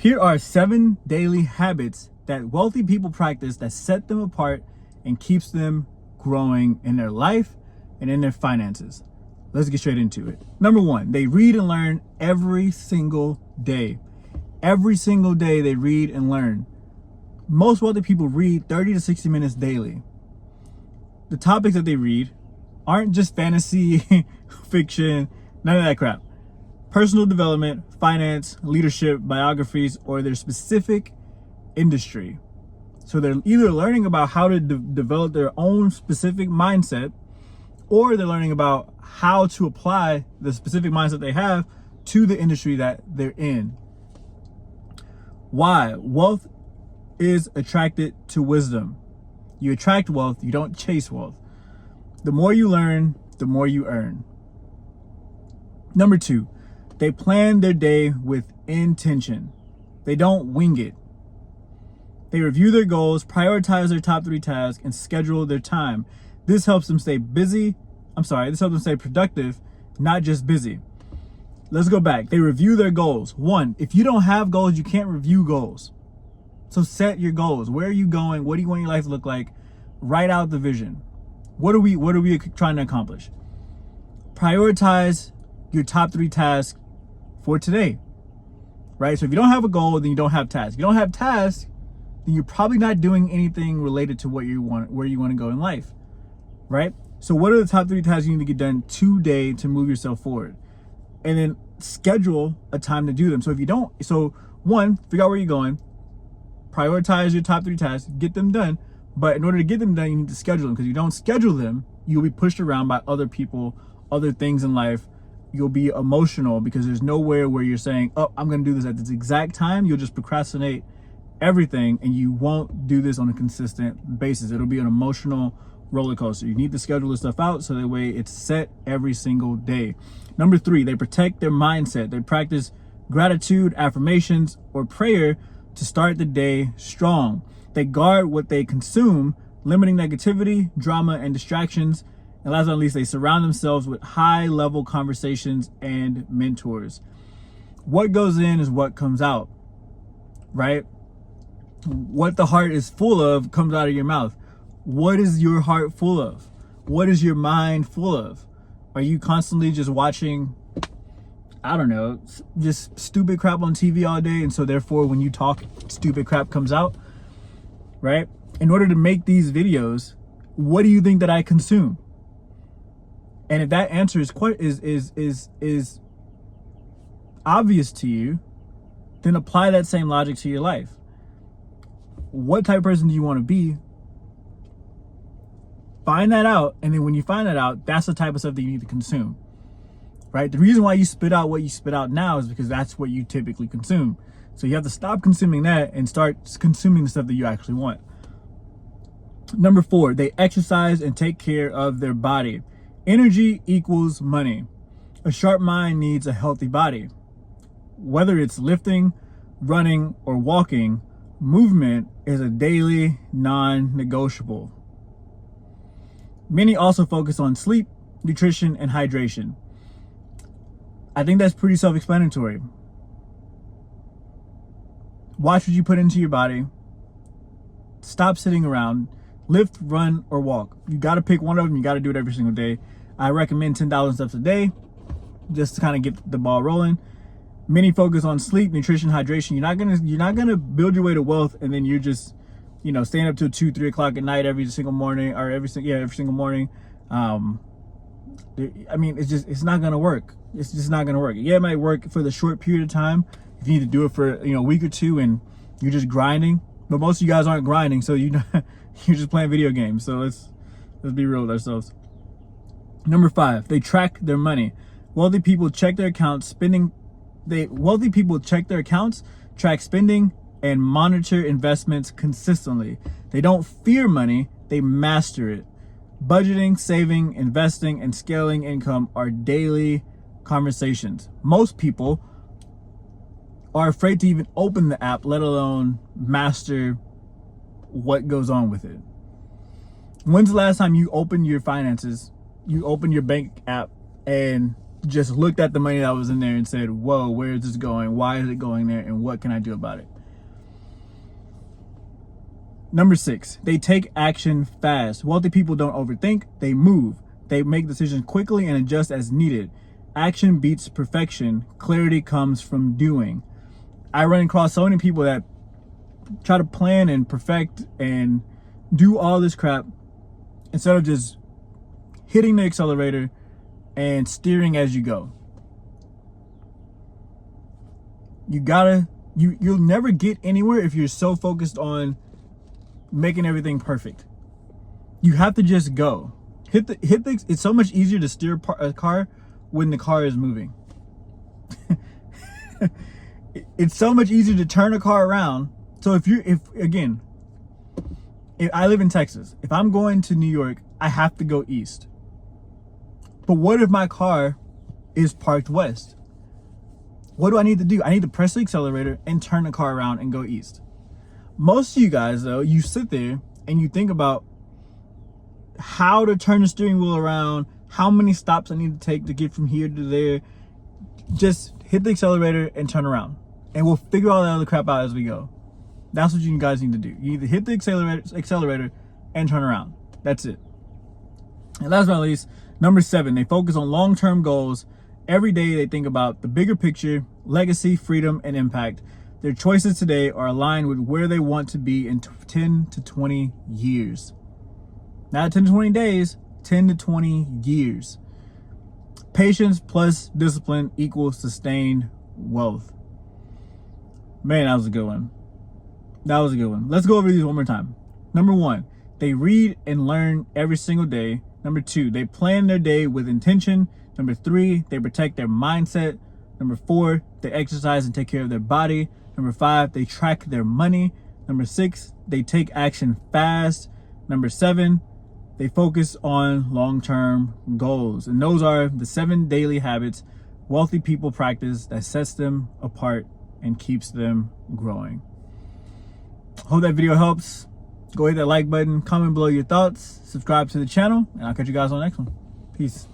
Here are 7 daily habits that wealthy people practice that set them apart and keeps them growing in their life and in their finances. Let's get straight into it. Number 1, they read and learn every single day. Every single day they read and learn. Most wealthy people read 30 to 60 minutes daily. The topics that they read aren't just fantasy, fiction, none of that crap. Personal development, finance, leadership, biographies, or their specific industry. So they're either learning about how to develop their own specific mindset, or they're learning about how to apply the specific mindset they have to the industry that they're in. Why? Wealth is attracted to wisdom. You attract wealth, you don't chase wealth. The more you learn, the more you earn. Number 2, they plan their day with intention. They don't wing it. They review their goals, prioritize their top 3 tasks, and schedule their time. This helps them stay productive, not just busy. Let's go back. They review their goals. 1, if you don't have goals, you can't review goals. So set your goals. Where are you going? What do you want your life to look like? Write out the vision. What are we trying to accomplish? Prioritize your top 3 tasks for today, right? So if you don't have a goal, then you don't have tasks. If you don't have tasks, then you're probably not doing anything related to where you want to go in life, right? So what are the top 3 tasks you need to get done today to move yourself forward? And then schedule a time to do them. So if you don't, 1, figure out where you're going, prioritize your top 3 tasks, get them done. But in order to get them done, you need to schedule them, because if you don't schedule them, you'll be pushed around by other people, other things in life. You'll be emotional because there's nowhere where you're saying, oh, I'm going to do this at this exact time. You'll just procrastinate everything, and you won't do this on a consistent basis. It'll be an emotional roller coaster. You need to schedule this stuff out so that way it's set every single day. Number 3, they protect their mindset. They practice gratitude, affirmations, or prayer to start the day strong. They guard what they consume, limiting negativity, drama, and distractions. And last but not least, they surround themselves with high-level conversations and mentors. What goes in is what comes out, right? What the heart is full of comes out of your mouth. What is your heart full of? What is your mind full of? Are you constantly just watching, I don't know, just stupid crap on TV all day, and so therefore when you talk, stupid crap comes out, right? In order to make these videos, what do you think that I consume? And if that answer is obvious to you, then apply that same logic to your life. What type of person do you want to be? Find that out, and then when you find that out, that's the type of stuff that you need to consume, right? The reason why you spit out what you spit out now is because that's what you typically consume. So you have to stop consuming that and start consuming the stuff that you actually want. Number 4, they exercise and take care of their body. Energy equals money. A sharp mind needs a healthy body. Whether it's lifting, running, or walking, movement is a daily non-negotiable. Many also focus on sleep, nutrition, and hydration. I think that's pretty self-explanatory. Watch what you put into your body. Stop sitting around. Lift, run, or walk. You got to pick one of them. You got to do it every single day. I recommend 10,000 steps a day just to kind of get the ball rolling. Many focus on sleep, nutrition, hydration. You're not gonna build your way to wealth and then you're just, staying up till 2-3 o'clock at night every single morning, or every single morning. It's not gonna work. It's just not gonna work. Yeah, it might work for the short period of time if you need to do it for a week or 2 and you're just grinding. But most of you guys aren't grinding, so you're just playing video games. So let's be real with ourselves. Number 5, they track their money. Wealthy people check their accounts, track spending, and monitor investments consistently. They don't fear money, they master it. Budgeting, saving, investing, and scaling income are daily conversations. Most people are afraid to even open the app, let alone master what goes on with it. When's the last time you opened your finances, you opened your bank app, and just looked at the money that was in there and said, whoa, where is this going? Why is it going there? And what can I do about it? Number 6, they take action fast. Wealthy people don't overthink, they move. They make decisions quickly and adjust as needed. Action beats perfection. Clarity comes from doing. I run across so many people that try to plan and perfect and do all this crap instead of just hitting the accelerator and steering as you go. You'll never get anywhere if you're so focused on making everything perfect. You have to just go. It's so much easier to steer a car when the car is moving. It's so much easier to turn a car around. So if I live in Texas, if I'm going to New York, I have to go east. But what if my car is parked west? What do I need to do? I need to press the accelerator and turn the car around and go east. Most of you guys, though, you sit there and you think about how to turn the steering wheel around, how many stops I need to take to get from here to there. Just hit the accelerator and turn around, and we'll figure all that other crap out as we go. That's what you guys need to do. You either hit the accelerator and turn around. That's it. And last but not least, number 7, they focus on long-term goals. Every day they think about the bigger picture, legacy, freedom, and impact. Their choices today are aligned with where they want to be in 10 to 20 years. Not 10 to 20 days, 10 to 20 years. Patience plus discipline equals sustained wealth. Man, that was a good one. Let's go over these one more time. Number 1, they read and learn every single day. Number 2, they plan their day with intention. Number 3, they protect their mindset. Number 4, they exercise and take care of their body. Number 5, they track their money. Number 6, they take action fast. Number 7, they focus on long-term goals. And those are the 7 daily habits wealthy people practice that sets them apart and keeps them growing. Hope that video helps. Go hit that like button, comment below your thoughts, subscribe to the channel, and I'll catch you guys on the next one. Peace.